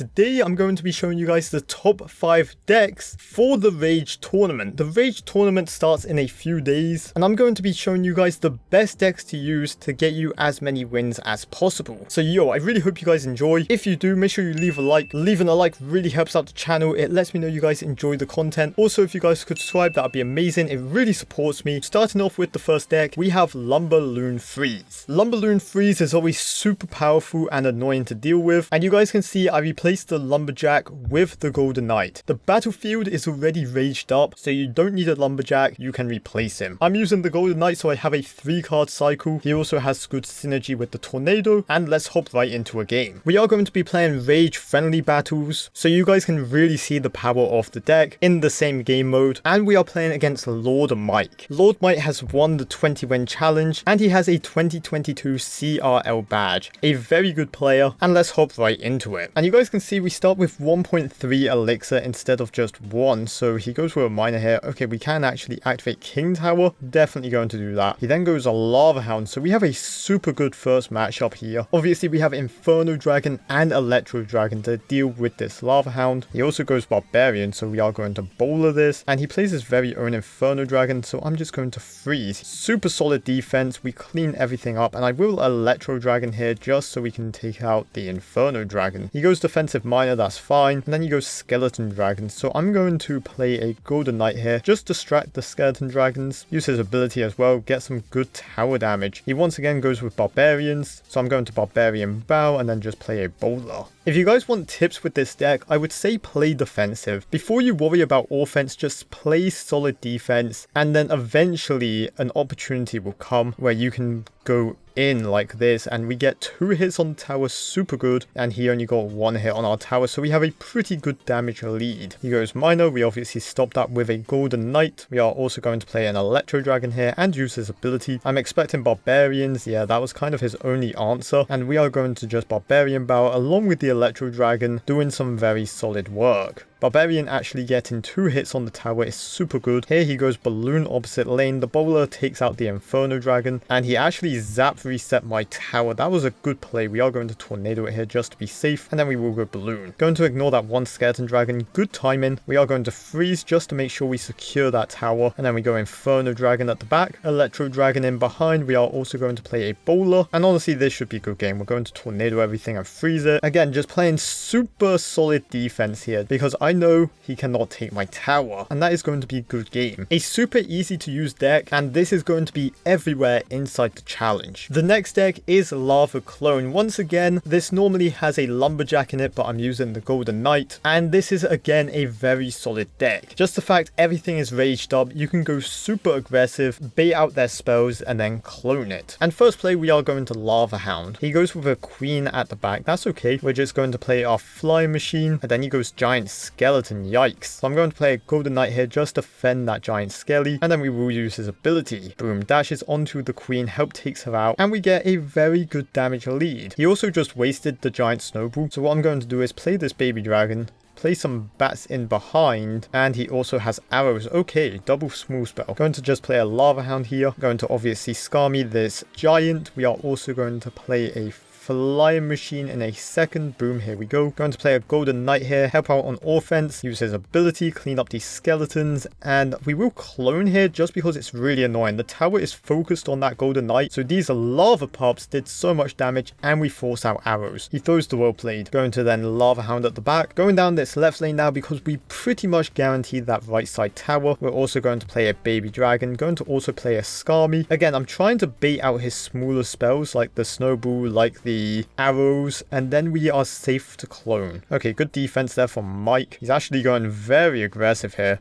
today I'm going to be showing you guys the top 5 decks for the Rage tournament. The Rage tournament starts in a few days, and I'm going to be showing you guys the best decks to use to get you as many wins as possible. So I really hope you guys enjoy. If you do, make sure you leave a like. Leaving a like really helps out the channel. It lets me know you guys enjoy the content. Also, if you guys could subscribe, that would be amazing. It really supports me. Starting off with the first deck, we have Lumberloon Freeze. Lumberloon Freeze is always super powerful and annoying to deal with, and you guys can see I replaced the Lumberjack with the Golden Knight. The battlefield is already raged up, so you don't need a Lumberjack, you can replace him. I'm using the Golden Knight, so I have a 3-card cycle. He also has good synergy with the Tornado, and let's hop right into a game. We are going to be playing Rage friendly battles, so you guys can really see the power of the deck in the same game mode, and we are playing against Lord Mike. Lord Mike has won the 20-win challenge, and he has a 2022 CRL badge. A very good player, and let's hop right into it. And you guys can see we start with 1.3 elixir instead of just 1, so he goes with a miner here. Okay, we can actually activate King Tower, definitely going to do that. He then goes a Lava Hound, so we have a super good first matchup here. Obviously we have Inferno Dragon and Electro Dragon to deal with this Lava Hound. He also goes Barbarian, so we are going to bowler this, and he plays his very own Inferno Dragon, so I'm just going to freeze. Super solid defense, we clean everything up, and I will Electro Dragon here just so we can take out the Inferno Dragon. He goes defensive miner, that's fine, and then he goes Skeleton Dragon, so I'm going to play a Golden Knight here, just distract the Skeleton Dragons, use his ability as well, get some good tower damage. He once again goes with Barbarians, so I'm going to Barbarian Bow and then just play a bowler. If you guys want tips with this deck, I would say play defensive. Before you worry about offense, just play solid defense, and then eventually an opportunity will come where you can go in like this, and we get 2 hits on the tower, super good, and he only got 1 hit on our tower, so we have a pretty good damage lead. He goes miner, we obviously stopped that with a Golden Knight. We are also going to play an Electro Dragon here and use his ability. I'm expecting Barbarians, yeah, that was kind of his only answer, and we are going to just Barbarian Bow along with the Electro Dragon, doing some very solid work. Barbarian actually getting 2 hits on the tower is super good. Here he goes Balloon opposite lane, the bowler takes out the Inferno Dragon, and he actually zap reset my tower. That was a good play. We are going to Tornado it here just to be safe, and then we will go Balloon. Going to ignore that one Skeleton Dragon, good timing. We are going to freeze just to make sure we secure that tower, and then we go Inferno Dragon at the back, Electro Dragon in behind. We are also going to play a bowler, and honestly this should be a good game. We're going to Tornado everything and freeze it. Again, just playing super solid defense here, because I know he cannot take my tower, and that is going to be a good game. A super easy to use deck, and this is going to be everywhere inside the challenge. The next deck is Lava Clone. Once again, this normally has a Lumberjack in it, but I'm using the Golden Knight, and this is again a very solid deck. Just the fact everything is raged up, you can go super aggressive, bait out their spells, and then clone it. And first play, we are going to Lava Hound. He goes with a Queen at the back, that's okay. We're just going to play our Flying Machine, and then he goes Giant Skeleton, yikes. So I'm going to play a Golden Knight here just to fend that Giant Skelly, and then we will use his ability. Boom, dashes onto the Queen, help takes her out, and we get a very good damage lead. He also just wasted the Giant Snowball, so what I'm going to do is play this Baby Dragon, play some bats in behind, and he also has arrows. Okay, double small spell. Going to just play a Lava Hound here. Going to obviously Skarmy this Giant. We are also going to play a Flying Machine in a second. Boom, here we go. Going to play a Golden Knight here, help out on offense, use his ability, clean up these skeletons, and we will clone here just because it's really annoying. The tower is focused on that Golden Knight, so these lava pups did so much damage, and we force out arrows. He throws the World Blade. Going to then Lava Hound at the back. Going down this left lane now because we pretty much guaranteed that right side tower. We're also going to play a Baby Dragon. Going to also play a Skarmy. Again, I'm trying to bait out his smaller spells like the Snowball, like the arrows, and then we are safe to clone. Okay, good defense there from Mike. He's actually going very aggressive here.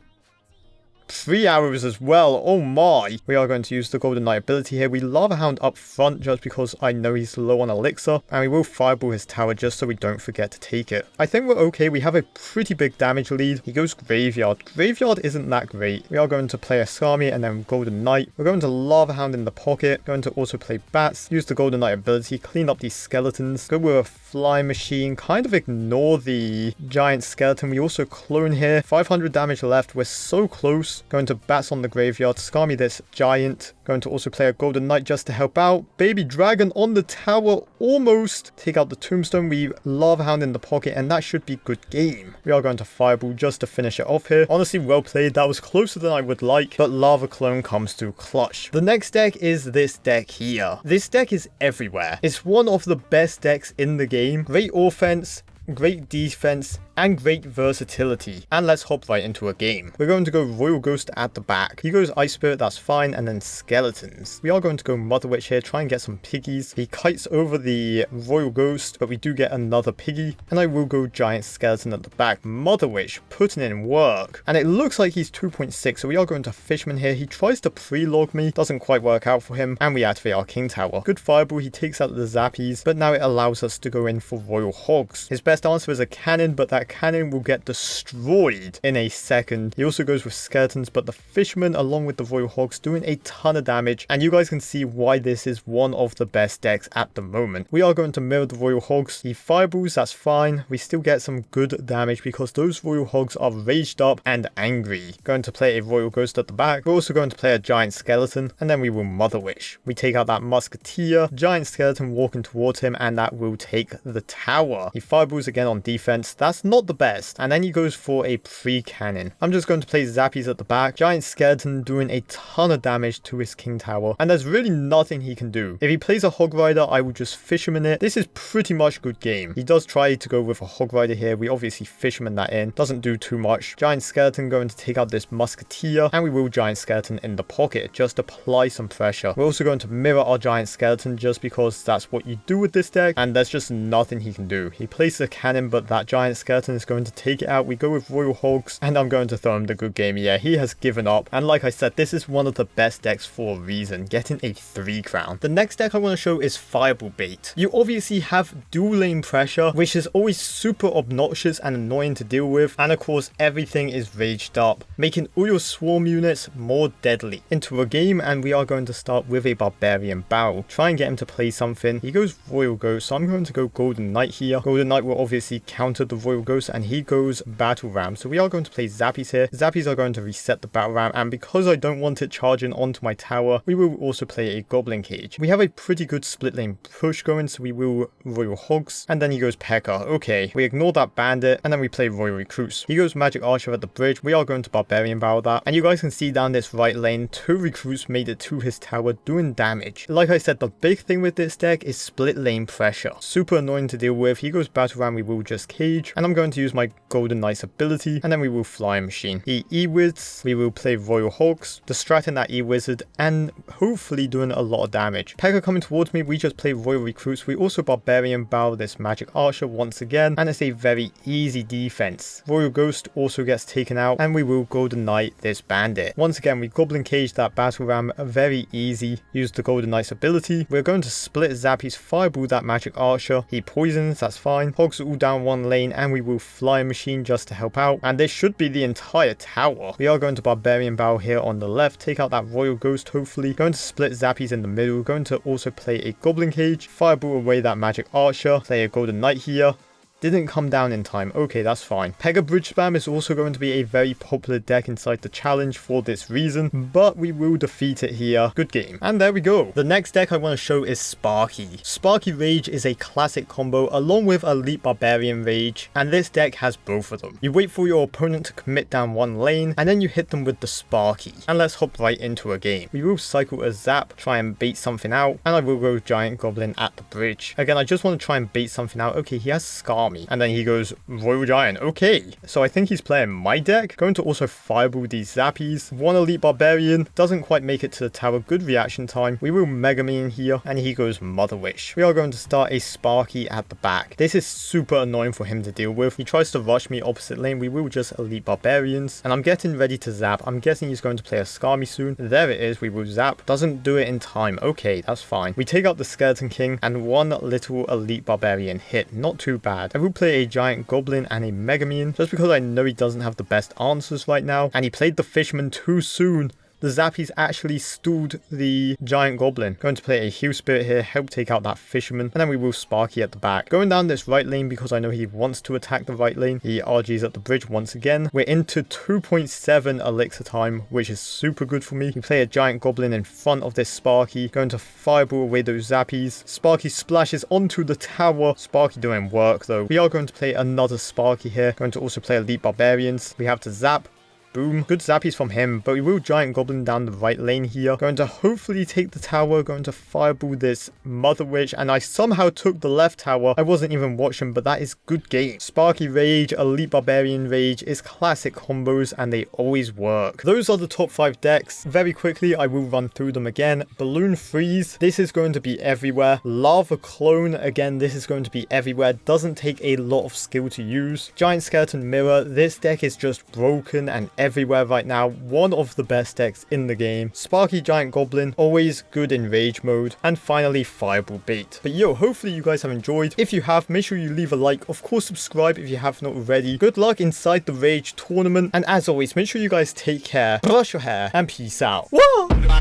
3 arrows as well. Oh my. We are going to use the Golden Knight ability here. We Lava Hound up front just because I know he's low on elixir, and we will fireball his tower just so we don't forget to take it. I think we're okay. We have a pretty big damage lead. He goes Graveyard. Graveyard isn't that great. We are going to play a Skarmy and then Golden Knight. We're going to Lava Hound in the pocket. Going to also play bats. Use the Golden Knight ability. Clean up these skeletons. Go with a Flying Machine. Kind of ignore the Giant Skeleton. We also clone here. 500 damage left. We're so close. Recruits. Going to Bats on the Graveyard, Skarmy this Giant. Going to also play a Golden Knight just to help out. Baby Dragon on the tower, almost. Take out the Tombstone. We Lava Hound in the pocket, and that should be good game. We are going to Fireball just to finish it off here. Honestly, well played. That was closer than I would like, but Lava Clone comes through clutch. The next deck is this deck here. This deck is everywhere. It's one of the best decks in the game. Great offense, great defense, and great versatility. And let's hop right into a game. We're going to go Royal Ghost at the back. He goes Ice Spirit, that's fine, and then Skeletons. We are going to go Mother Witch here, try and get some piggies. He kites over the Royal Ghost, but we do get another piggy. And I will go Giant Skeleton at the back. Mother Witch putting in work. And it looks like he's 2.6, so we are going to Fishman here. He tries to pre-log me, doesn't quite work out for him, and we activate our King Tower. Good Fireball, he takes out the Zappies, but now it allows us to go in for Royal Hogs. His best answer is a cannon, but that cannon will get destroyed in a second. He also goes with Skeletons, but the Fisherman along with the Royal Hogs doing a ton of damage, and you guys can see why this is one of the best decks at the moment. We are going to mirror the Royal Hogs. He Fireballs, that's fine. We still get some good damage because those Royal Hogs are raged up and angry. Going to play a Royal Ghost at the back. We're also going to play a Giant Skeleton, and then we will Mother Wish. We take out that Musketeer, Giant Skeleton walking towards him, and that will take the tower. He Fireballs again on defense. That's not the best. And then he goes for a pre-cannon. I'm just going to play Zappies at the back. Giant Skeleton doing a ton of damage to his King Tower. And there's really nothing he can do. If he plays a Hog Rider, I will just Fisherman it. This is pretty much good game. He does try to go with a Hog Rider here. We obviously Fisherman that in. Doesn't do too much. Giant Skeleton going to take out this Musketeer. And we will Giant Skeleton in the pocket. Just apply some pressure. We're also going to mirror our Giant Skeleton just because that's what you do with this deck. And there's just nothing he can do. He places a cannon, but that Giant Skeleton is going to take it out. We go with Royal Hogs, and I'm going to throw him the good game. Yeah, he has given up. And like I said, this is one of the best decks for a reason, getting a 3 crown. The next deck I want to show is Fireball Bait. You obviously have dual lane pressure, which is always super obnoxious and annoying to deal with. And of course, everything is raged up, making all your swarm units more deadly. Into a game, and we are going to start with a Barbarian Barrel. Try and get him to play something. He goes Royal Ghost, so I'm going to go Golden Knight here. Golden Knight will obviously counter the Royal Ghost, and he goes Battle Ram. So we are going to play Zappies here. Zappies are going to reset the Battle Ram, and because I don't want it charging onto my tower, we will also play a Goblin Cage. We have a pretty good split lane push going, so we will Royal Hogs, and then he goes P.E.K.K.A. Okay, we ignore that Bandit, and then we play Royal Recruits. He goes Magic Archer at the bridge. We are going to Barbarian Barrel that, and you guys can see down this right lane, 2 Recruits made it to his tower doing damage. Like I said, the big thing with this deck is split lane pressure. Super annoying to deal with. He goes Battle Ram, we will just Cage, and I'm going to use my Golden Knight's ability, and then we will Flying Machine. He E-Wiz, we will play Royal Hogs, distracting that E-Wizard, and hopefully doing a lot of damage. P.E.K.K.A. coming towards me, we just play Royal Recruits. We also Barbarian Barrel this Magic Archer once again, and it's a very easy defense. Royal Ghost also gets taken out, and we will Golden Knight this Bandit. Once again, we Goblin Cage that Battle Ram, very easy. Use the Golden Knight's ability. We're going to split Zappies, Fireball that Magic Archer. He poisons, that's fine. Hogs all down one lane, and we will Flying Machine just to help out. And this should be the entire tower. We are going to Barbarian Barrel here on the left. Take out that Royal Ghost, hopefully. Going to split Zappies in the middle. Going to also play a Goblin Cage. Fireball away that Magic Archer. Play a Golden Knight here. Didn't come down in time. Okay, that's fine. P.E.K.K.A. Bridge Spam is also going to be a very popular deck inside the challenge for this reason, but we will defeat it here. Good game. And there we go. The next deck I want to show is Sparky. Sparky Rage is a classic combo along with Elite Barbarian Rage, and this deck has both of them. You wait for your opponent to commit down one lane, and then you hit them with the Sparky. And let's hop right into a game. We will cycle a Zap, try and bait something out, and I will go Giant Goblin at the bridge. Again, I just want to try and bait something out. Okay, he has Skarmy. And then he goes Royal Giant. Okay, so I think he's playing my deck. Going to also Fireball these Zappies. One Elite Barbarian. Doesn't quite make it to the tower. Good reaction time. We will Mega Man here. And he goes Mother Wish. We are going to start a Sparky at the back. This is super annoying for him to deal with. He tries to rush me opposite lane. We will just Elite Barbarians. And I'm getting ready to zap. I'm guessing he's going to play a Skarmy soon. There it is. We will zap. Doesn't do it in time. Okay, that's fine. We take out the Skeleton King and one little Elite Barbarian hit. Not too bad. I will play a Giant Goblin and a Mega Man just because I know he doesn't have the best answers right now, and he played the Fisherman too soon. the Zappies actually stalled the Giant Goblin. Going to play a Heal Spirit here, help take out that Fisherman, and then we will Sparky at the back. Going down this right lane because I know he wants to attack the right lane. He RGs at the bridge once again. We're into 2.7 elixir time, which is super good for me. We play a Giant Goblin in front of this Sparky, going to Fireball away those Zappies. Sparky splashes onto the tower. Sparky doing work though. We are going to play another Sparky here. Going to also play Elite Barbarians. We have to zap. Boom. Good zappies from him, but we will Giant Goblin down the right lane here. Going to hopefully take the tower, going to Fireball this Mother Witch, and I somehow took the left tower. I wasn't even watching, but that is good game. Sparky Rage, Elite Barbarian Rage is classic combos, and they always work. Those are the top 5 decks. Very quickly, I will run through them again. Balloon Freeze, this is going to be everywhere. Lava Clone, again, this is going to be everywhere. Doesn't take a lot of skill to use. Giant Skeleton Mirror, this deck is just broken and everywhere right now. One of the best decks in the game. Sparky Giant Goblin, always good in rage mode. And finally, Fireball Bait. But yo, hopefully you guys have enjoyed. If you have, make sure you leave a like. Of course, subscribe if you have not already. Good luck inside the Rage tournament. And as always, make sure you guys take care, brush your hair, and peace out. Whoa!